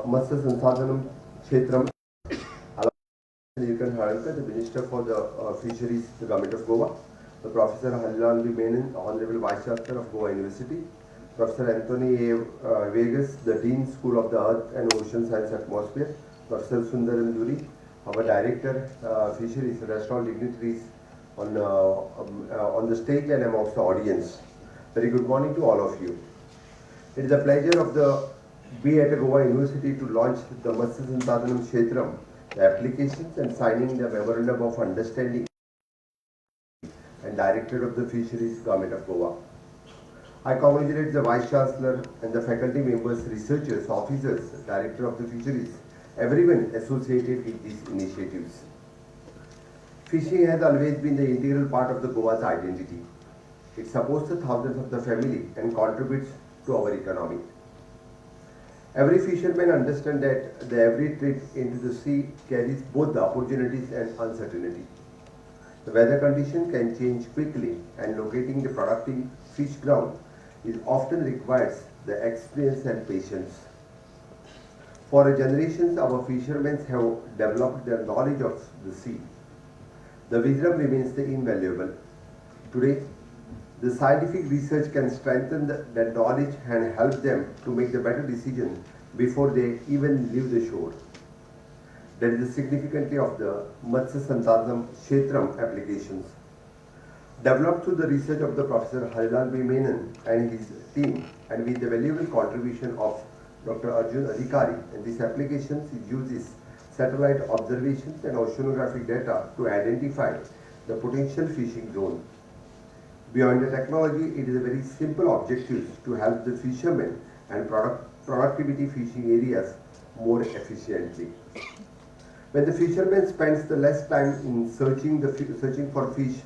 मत्स्य संसाधनम क्षेत्र में the Minister for the Fisheries, the Government of Goa, the Professor Halilal B. Menon, Honorable Vice Chancellor of Goa University, Professor Anthony A. Vegas, the Dean School of the Earth and Ocean Science Atmosphere, Professor Sundaram Duri, our Director Fisheries, restaurant dignitaries on the stage and amongst the audience. Very good morning to all of you. It is a pleasure of the be at Goa University to launch the Matsya Sansadhanam Kshetram, the applications and signing the Memorandum of Understanding and Director of the Fisheries, Government of Goa. I congratulate the Vice Chancellor and the faculty members, researchers, officers, Director of the Fisheries, everyone associated with these initiatives. Fishing has always been the integral part of the Goa's identity. It supports the thousands of the family and contributes to our economy. Every fisherman understands that every trip into the sea carries both the opportunities and uncertainty. The weather condition can change quickly and locating the productive fish ground is often requires the experience and patience. For generations, our fishermen have developed their knowledge of the sea. The wisdom remains invaluable. Today, the scientific research can strengthen that knowledge and help them to make the better decision before they even leave the shore. That is the significance of the Matsya Sansadhanam Kshetram applications. Developed through the research of the Professor Halilal B. Menon and his team and with the valuable contribution of Dr. Arjun Adhikari, and these applications uses satellite observations and oceanographic data to identify the potential fishing zone. Beyond the technology, it is a very simple objective to help the fishermen and productivity fishing areas more efficiently. When the fisherman spends the less time in searching for fish,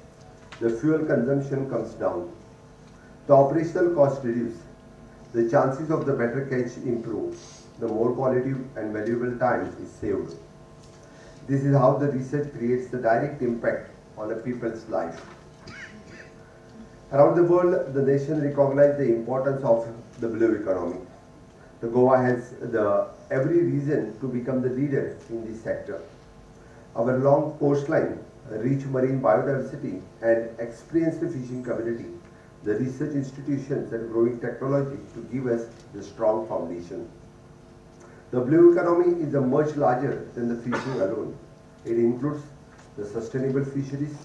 the fuel consumption comes down. The operational cost reduce. The chances of the better catch improve. The more quality and valuable time is saved. This is how the research creates the direct impact on a people's life. Around the world, the nation recognizes the importance of the blue economy. The Goa has every reason to become the leader in this sector. Our long coastline, rich marine biodiversity, and experienced fishing community, the research institutions and growing technology to give us the strong foundation. The blue economy is much larger than the fishing alone. It includes the sustainable fisheries,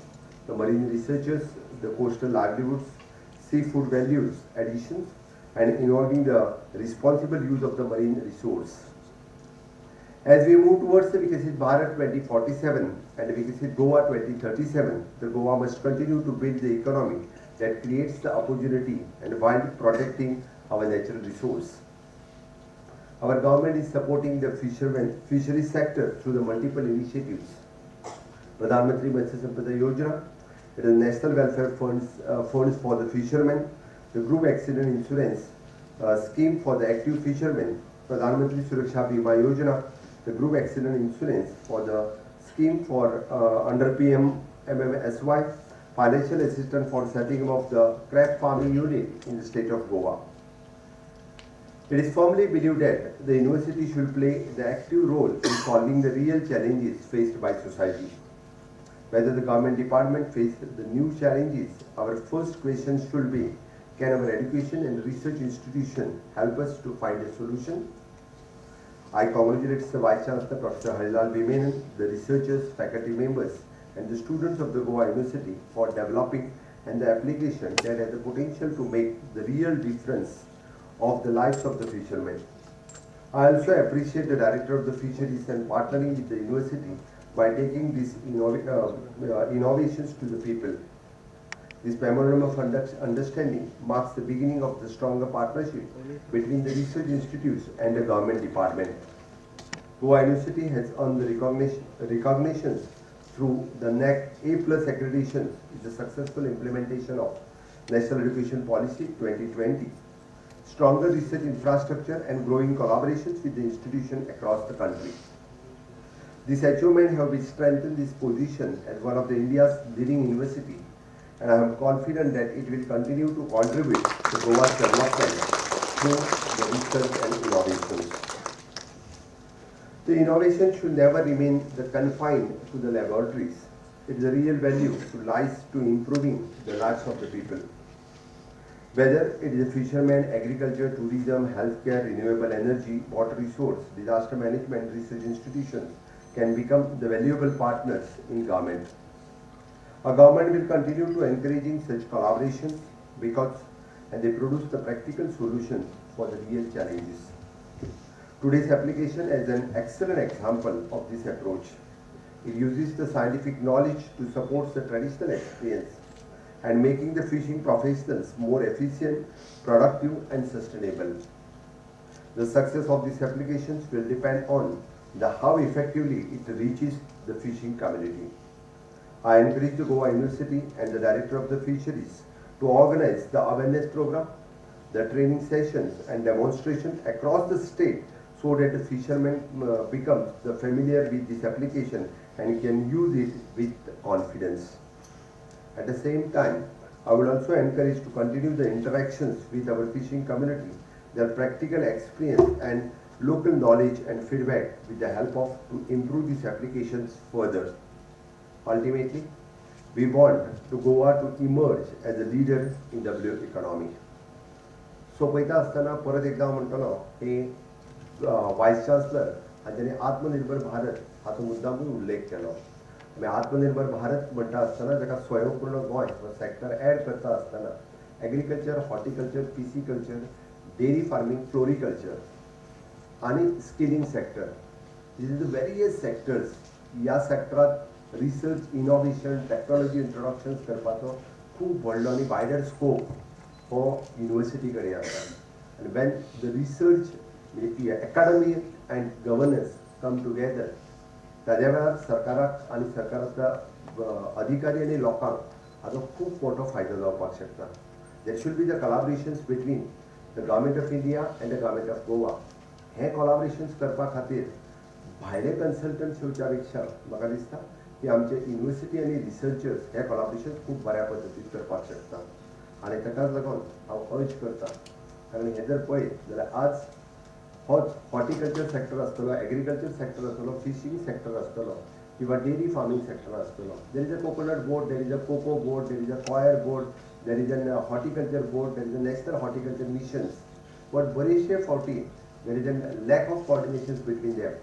the marine researchers, the coastal livelihoods, seafood values additions, and involving the responsible use of the marine resource. As we move towards the Viksit Bharat 2047 and Viksit Goa 2037, the Goa must continue to build the economy that creates the opportunity and while protecting our natural resource. Our government is supporting the fisheries sector through the multiple initiatives. Pradhan Mantri Matsya Sampada Yojana, it is national welfare funds for the fishermen, the group accident insurance scheme for the active fishermen, Pradhan Mantri Suraksha Bima Yojana, the group accident insurance for the scheme for under PM MMSY, financial assistance for setting up of the crab farming unit in the state of Goa. It is firmly believed that the university should play the active role in solving the real challenges faced by society. Whether the government department faces the new challenges, our first question should be, can our education and research institution help us to find a solution? I congratulate the Vice Chancellor Professor Halilal B. Menon, the researchers, faculty members, and the students of the Goa University for developing and the application that has the potential to make the real difference of the lives of the fishermen. I also appreciate the Director of the Fisheries and partnering with the university by taking these innovations to the people. This memorandum of understanding marks the beginning of the stronger partnership between the research institutes and the government department. Goa University has earned the recognitions through the NAC A+ accreditation is the successful implementation of National Education Policy 2020. Stronger research infrastructure and growing collaborations with the institution across the country. This achievement have been strengthened this position as one of the India's leading university, and I am confident that it will continue to contribute to Goa's development through the research and innovations. The innovation should never remain confined to the laboratories. Its real value lies to improving the lives of the people. Whether it is fishermen, agriculture, tourism, healthcare, renewable energy, water resource, disaster management, research institutions can become the valuable partners in government. Our government will continue to encouraging such collaborations because they produce the practical solutions for the real challenges. Today's application is an excellent example of this approach. It uses the scientific knowledge to support the traditional experience and making the fishing professionals more efficient, productive and sustainable. The success of these applications will depend on how effectively it reaches the fishing community. I encourage the Goa University and the Director of the Fisheries to organize the awareness program, the training sessions and demonstrations across the state so that the fishermen become familiar with this application and can use it with confidence. At the same time, I would also encourage to continue the interactions with our fishing community, their practical experience and local knowledge and feedback with the help of to improve these applications further. Ultimately, we want to Goa to emerge as a leader in the blue economy. So पयता आसतना परत एकदा म्हणटलो की voice chancellor हांच्यानी आत्मनिर्भर भारत हाचो मुद्दामूय उल्लेख केलो. आत्मनिर्भर भारत म्हणटा आसतना जाका स्वयंपूर्ण गोंय हो सेक्टर एड करता आसतना agriculture, horticulture, pisciculture, dairy farming, floriculture आणि skilling sector, this is the various sectors. ह्या सेक्टरात रिसर्च, इनोव्हेशन, टेक्नॉलॉजी इंट्रोडक्शन्स करपाचो खूब व्हडलो आनी वायडर स्कोप हो युनिवर्सिटी कडेन आसा. आनी when the research academy and governance come together, ताज्या वेळार सरकाराक आनी सरकाराच्या अधिकारी आनी लोकांक हाचो खूब मोठो फायदो जावपाक शकता. There should be the collaborations between the government of India and the government of Goa. हे कोलॅबोरेशन्स करपा खातीर भायले कन्सल्टंट्स येवच्या पेक्षा म्हाका दिसता की आमचे युनिवर्सिटी आनी रिसर्चर्स हे कोलॅबोरेशन्स खूब बऱ्या पद्दतीन करपाक शकता. आनी ताकाच लागून हांव अर्ज करता, कारण हे जर पळयत जाल्यार आज होच हॉर्टिकल्चर सेक्टर आसतलो, एग्रीकल्चर सेक्टर आसतलो, फिशिंग सेक्टर आसतलो किंवा डेरी फार्मिंग सेक्टर आसतलो. There is a coconut board, there is a cocoa board, there is a coir board, there is a horticulture board, there is a national horticulture missions. But बरेचशे फावटी there is a lack of coordinations between them.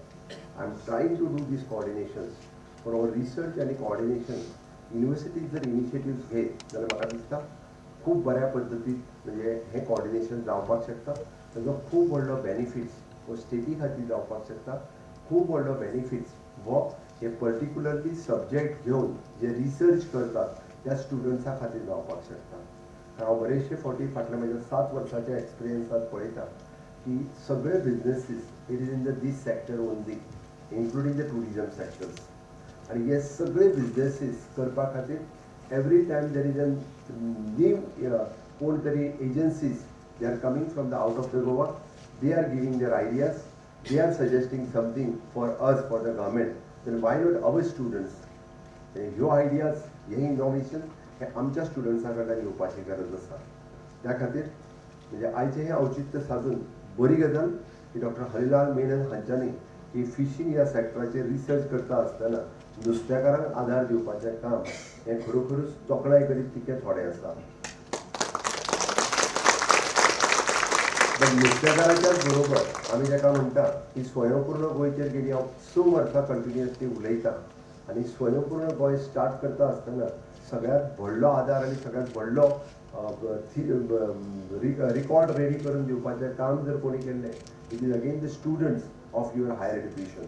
I am trying to do this coordinations for our research आनी coordination. Universities जर initiatives घेत जाल्यार म्हाका दिसता खूब बऱ्या पद्दतीन म्हणजे हे कोऑर्डिनेशन जावपाक शकता. ताजो खूब व्हडलो बेनिफिट्स हो स्टेटी खातीर जावपाक शकता. खूब व्हडलो बेनिफिट्स हो हे पर्टिक्युलरली सब्जेक्ट घेवन जे रिसर्च करतात त्या स्टुडंट्सां खातीर जावपाक शकता. हांव बरेचशे फावटी फाटल्या म्हज्या 7 वर्सांच्या एक्सपिरियन्सांत पळयता की सगळे businesses it is in the this sector only, including the tourism sectors. आनी हे सगळे बिजनेसीस करपा खातीर every time there is a new कोण तरी agencies they are coming from the out of the Goa. They are giving their ideas, they are suggesting something for us, for the government. Then why not our students? ह्यो ideas, हे innovation हे आमच्या स्टुडंट्सां कडल्यान येवपाची गरज आसा. त्या खातीर म्हणजे आयचें हें औचित्य साधून बरी गजाल की डॉक्टर हरिलाल मेनन हांच्यांनी ही फिशींग ह्या सेक्टराचेर रिसर्च करता आसतना नुस्तेकारांक आदार दिवपाचें काम हें खरोखरूच तोखणाय करीत तितकें थोडें आसा. पण नुस्तेकाराच्याच बरोबर आमी जाका म्हणटा की स्वयंपूर्ण गोंयचेर गेली हांव 6 वर्सां कंटिन्युअसली उलयतां. आनी स्वयंपूर्ण गोंय स्टार्ट करता आसतना सगळ्यांत व्हडलो आदार आनी सगळ्यांत व्हडलो रिकॉर्ड रेडी करून दिवपाचें काम जर कोणी केल्लें it is again the students of your higher education.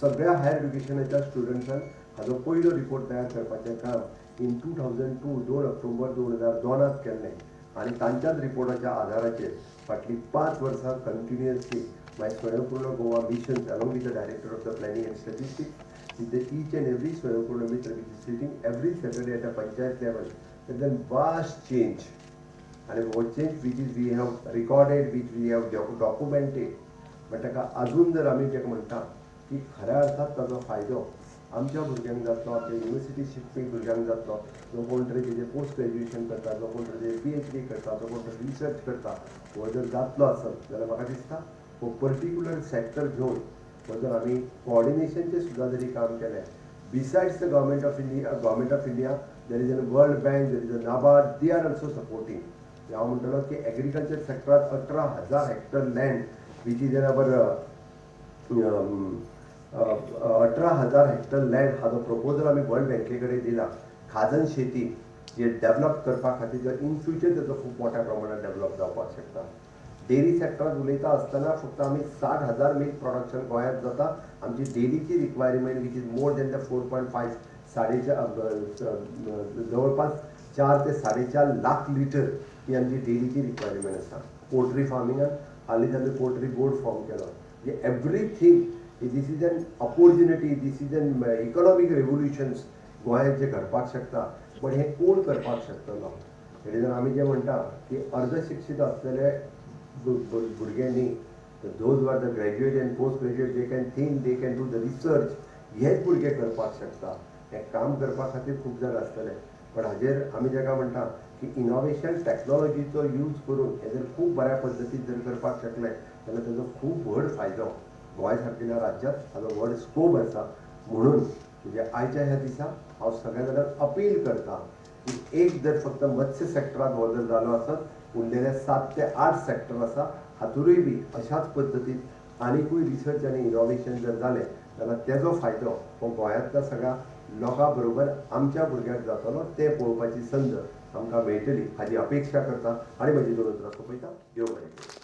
सगळ्या हायर एड्युकेशनाच्या स्टुडंट्सान हाजो पयलो रिपोर्ट तयार करपाचें काम इन 2002 2 ऑक्टोबर 2002 केल्लें. आनी तांच्याच रिपोर्टाच्या आदाराचेर फाटलीं 5 वर्सां कंटिन्युअसली माय स्वयंपूर्ण Goa missions along with the director of the planning and statistics with the each and every Swayampoorna Mitra which is sitting every Saturday at a panchayat level. There's a vast change, and what change which is we have recorded, which we have documented. But ताका अजून जर आमी जेका म्हणटा की खऱ्या अर्थात ताजो फायदो आमच्या भुरग्यांक जातलो, आमच्या युनिवर्सिटी शिकपी भुरग्यांक जातलो, जो कोण तरी तेजें पोस्ट ग्रॅज्युएशन करता, जो कोण तरी PhD करता, जो कोण तरी रिसर्च करता, हो जर जातलो आसत जाल्यार म्हाका दिसता हो पर्टिक्युलर सेक्टर घेवन म्हणून आम्ही कोऑर्डिनेशनचे सुद्धा जरी काम केलें, besides the government of India there is a world bank, there is a NABARD, they are also supporting. हांव म्हणटलो की एग्रीकल्चर सेक्टरात 18,000 hectare land which is in our 18,000 hectare land हा जो प्रपोजल आम्ही वर्ल्ड बँके कडेन दिला खाजन शेती जे डेव्हलप करपा खातीर, जर इन फ्युचर तेजो खूब मोठ्या प्रमाणात डेव्हलप जावपाक शकता. डेरी सेक्टरात उलयता आसतना फक्त आमी 60,000 मिल्क प्रोडक्शन गोंयांत जाता. आमची डेलीची requirement which is more than the 4.5 जवळपास 4 ते 4.5 लाख लिटर ही आमची डेलीची रिक्वायरमेंट आसा. पोल्ट्री फार्मिंगान हालींच आमी पोल्ट्री बोर्ड फॉर्म केलो. Everything this is an opportunity, this is an economic revolutions गोंयांत जे घडपाक शकता. पण हे कोण करपाक शकतलो? हेजे आमी जे म्हणटा की अर्धशिक्षीत आसलेले भुरग्यांनी, those were the graduate and post graduate, they can think, they can do the research, हेच भुरगे करपाक शकता. हें काम करपा खातीर खूब जाण आसतले. पण हाजेर आमी जाका म्हणटा की इनोवेशन टॅक्नॉलॉजीचो यूज करून हे जर खूब बऱ्या पद्दतीन जर करपाक शकले जाल्यार ताजो खूब व्हड फायदो गोंय सारकेल्या राज्यांत हाजो व्हड स्कोप आसा. म्हणून म्हणजे आयच्या ह्या दिसा हांव सगळ्या जाणांक अपील करता की एक जर फक्त मत्स्य सेक्टरात हो जर जालो आसत, उरलेले 7 ते 8 सेक्टर आसा हातूरूय बी अशाच पद्दतीन आनीकूय रिसर्च आनी इनोवेशन जर जालें जाल्यार तेजो फायदो हो गोंयांतल्या सगळ्या लोकां बरोबर आमच्या भुरग्यांक जातलो. ते पळोवपाची संद आमकां मेळटली हाची अपेक्षा करता आनी म्हजी दोन उतरां सोंपयता. देव बरें करूं.